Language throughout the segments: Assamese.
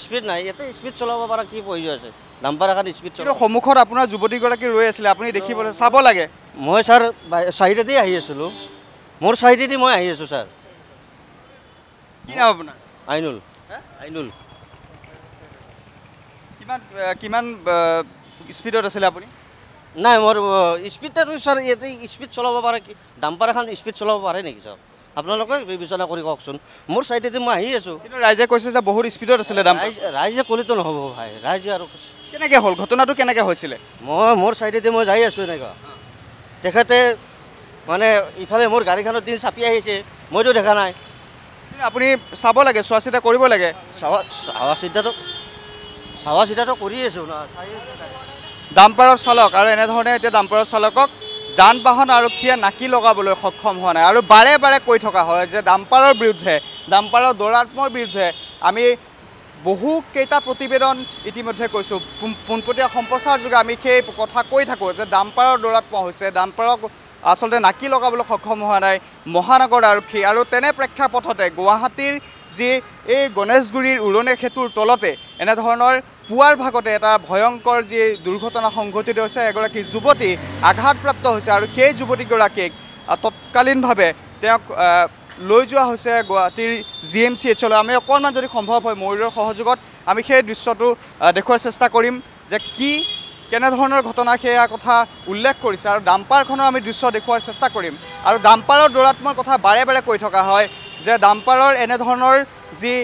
স্পীড নাই ইয়াতে স্পীড চলাব পৰা কি প্ৰয়োজন আছে নাম্বাৰ এখন স্পীড কিন্তু সন্মুখত আপোনাৰ যুৱতীগৰাকী ৰৈ আছিলে আপুনি দেখিবলৈ চাব লাগে মই ছাৰ চাইডেদি আহি আছিলোঁ মোৰ চাইডেদি মই আহি আছোঁ ছাৰ কি নাম আপোনাৰ আইনুল আইনুল কিমান স্পীডত আছিলে আপুনি নাই মোৰ স্পীডটো ছাৰ ইয়াতে স্পীড চলাব পাৰে কি ডাম্পাৰ এখন স্পীড চলাব পাৰে নেকি ছাৰ আপোনালোকে বিবেচনা কৰি কওকচোন মোৰ চাইডেদি মই আহি আছোঁ কিন্তু ৰাইজে কৈছে যে বহুত স্পীডত আছিলে ৰাইজে ক'লেতো নহ'ব ভাই ৰাইজে আৰু কেনেকৈ হ'ল ঘটনাটো কেনেকৈ হৈছিলে মোৰ চাইডেদি মই যাই আছোঁ এনেকুৱা তেখেতে মানে ইফালে মোৰ গাড়ীখনৰ দিন চাপি আহিছে মইতো দেখা নাই কিন্তু আপুনি চাব লাগে চোৱা চিতা কৰিব লাগে চাৱা চিতাটো কৰি আছোঁ ন ডাম্পাৰৰ চালক আৰু এনেধৰণে এতিয়া ডাম্পাৰৰ চালকক যান বাহন আৰক্ষীয়ে নাকি লগাবলৈ সক্ষম হোৱা নাই আৰু বাৰে বাৰে কৈ থকা হয় যে ডাম্পাৰৰ বিৰুদ্ধে ডাম্পাৰৰ দৌৰাত্মৰ বিৰুদ্ধে আমি বহুকেইটা প্ৰতিবেদন ইতিমধ্যে কৈছোঁ পোনপটীয়া সম্প্ৰচাৰ যোগে আমি সেই কথা কৈ থাকোঁ যে ডাম্পাৰৰ দৌৰাত্ম হৈছে ডাম্পাৰক আচলতে নাকি লগাবলৈ সক্ষম হোৱা নাই মহানগৰ আৰক্ষী আৰু তেনে প্ৰেক্ষাপটতে গুৱাহাটীৰ যি এই গণেশগুৰিৰ উৰণে সেতুৰ তলতে এনেধৰণৰ পুৱাৰ ভাগতে এটা ভয়ংকৰ যি দুৰ্ঘটনা সংঘটিত হৈছে এগৰাকী যুৱতী আঘাতপ্ৰাপ্ত হৈছে আৰু সেই যুৱতীগৰাকীক তৎকালীনভাৱে তেওঁক লৈ যোৱা হৈছে গুৱাহাটীৰ GMCHলৈ আমি অকণমান যদি সম্ভৱ হয় ময়ূৰৰ সহযোগত আমি সেই দৃশ্যটো দেখুৱাৰ চেষ্টা কৰিম যে কেনেধৰণৰ ঘটনা সেয়া কথা উল্লেখ কৰিছে আৰু ডাম্পাৰখনৰ আমি দৃশ্য দেখুৱাৰ চেষ্টা কৰিম আৰু ডাম্পাৰৰ দৌৰাত্মৰ কথা বাৰে বাৰে কৈ থকা হয় যে ডাম্পাৰৰ এনেধৰণৰ যি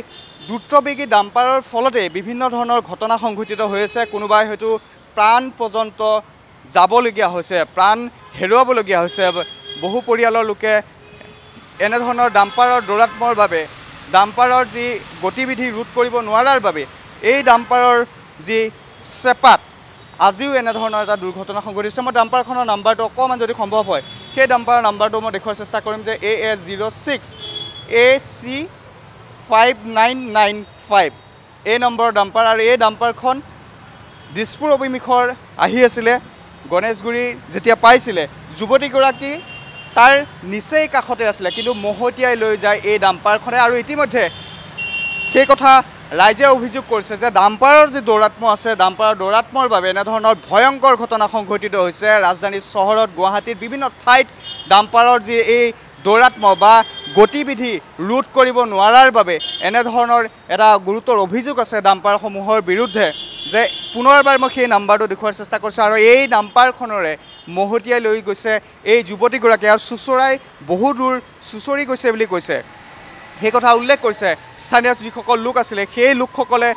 দ্ৰুতবেগী ডাম্পাৰৰ ফলতে বিভিন্ন ধৰণৰ ঘটনা সংঘটিত হৈ আছে কোনোবাই হয়তো প্ৰাণ পৰ্যন্ত যাবলগীয়া হৈছে প্ৰাণ হেৰুৱাবলগীয়া হৈছে বহু পৰিয়ালৰ লোকে এনেধৰণৰ ডাম্পাৰৰ দৌৰাত্মৰ বাবে ডাম্পাৰৰ যি গতিবিধি ৰোধ কৰিব নোৱাৰাৰ বাবে এই ডাম্পাৰৰ যি চেপাত আজিও এনেধৰণৰ এটা দুৰ্ঘটনা সংঘটিছে মই ডাম্পাৰখনৰ নাম্বাৰটো অকণমান যদি সম্ভৱ হয় সেই ডাম্পাৰৰ নাম্বাৰটো মই দেখুৱাৰ চেষ্টা কৰিম যে AA06 AC 5995 এই নম্বৰৰ ডাম্পাৰ আৰু এই ডাম্পাৰখন দিছপুৰ অভিমুখৰ আহি আছিলে গণেশগুৰি যেতিয়া পাইছিলে যুৱতীগৰাকী তাৰ নিচেই কাষতে আছিলে কিন্তু মহতিয়াই লৈ যায় এই ডাম্পাৰখনে আৰু ইতিমধ্যে সেই কথা ৰাইজে অভিযোগ কৰিছে যে ডাম্পাৰৰ যি দৌৰাত্ম আছে ডাম্পাৰৰ দৌৰাত্মৰ বাবে এনেধৰণৰ ভয়ংকৰ ঘটনা সংঘটিত হৈছে ৰাজধানী চহৰত গুৱাহাটীৰ বিভিন্ন ঠাইত ডাম্পাৰৰ যি এই দৌৰাত্ম বা গতিবিধি ৰোধ কৰিব নোৱাৰাৰ বাবে এনেধৰণৰ এটা গুৰুতৰ অভিযোগ আছে ডাম্পাৰসমূহৰ বিৰুদ্ধে যে পুনৰবাৰ মই সেই নাম্বাৰটো দেখুৱাৰ চেষ্টা কৰিছোঁ আৰু এই ডাম্পাৰখনৰে মহতিয়াই লৈ গৈছে এই যুৱতীগৰাকী আৰু চুচৰাই বহু দূৰ চুচৰি গৈছে বুলি কৈছে সেই কথা উল্লেখ কৰিছে স্থানীয় যিসকল লোক আছিলে সেই লোকসকলে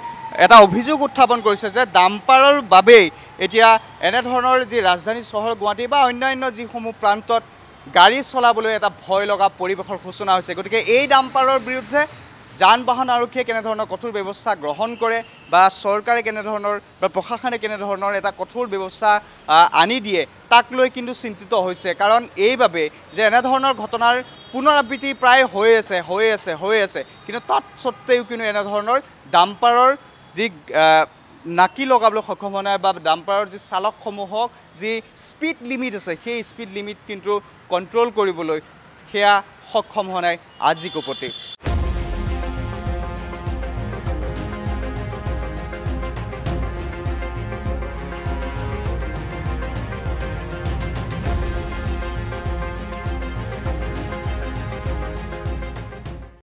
এটা অভিযোগ উত্থাপন কৰিছে যে ডাম্পাৰৰ বাবেই এতিয়া এনেধৰণৰ যি ৰাজধানী চহৰ গুৱাহাটী বা অন্যান্য যিসমূহ প্ৰান্তত গাড়ী চলাবলৈ এটা ভয় লগা পৰিৱেশৰ সূচনা হৈছে গতিকে এই ডাম্পাৰৰ বিৰুদ্ধে যান বাহন আৰক্ষীয়ে কেনেধৰণৰ কঠোৰ ব্যৱস্থা গ্ৰহণ কৰে বা চৰকাৰে কেনেধৰণৰ বা প্ৰশাসনে কেনেধৰণৰ এটা কঠোৰ ব্যৱস্থা আনি দিয়ে তাক লৈ কিন্তু চিন্তিত হৈছে কাৰণ এইবাবে যে এনেধৰণৰ ঘটনাৰ পুনৰাবৃত্তি প্ৰায় হৈ আছে কিন্তু তৎসত্ত্বেও কিন্তু এনেধৰণৰ ডাম্পাৰৰ যি নাকি লগাবলৈ সক্ষম হোৱা নাই বা ডাম্পাৰৰ যি চালকসমূহক যি স্পীড লিমিট আছে সেই স্পীড লিমিট কিন্তু কণ্ট্ৰল কৰিবলৈ সেয়া সক্ষম হোৱা নাই আজি কোপতি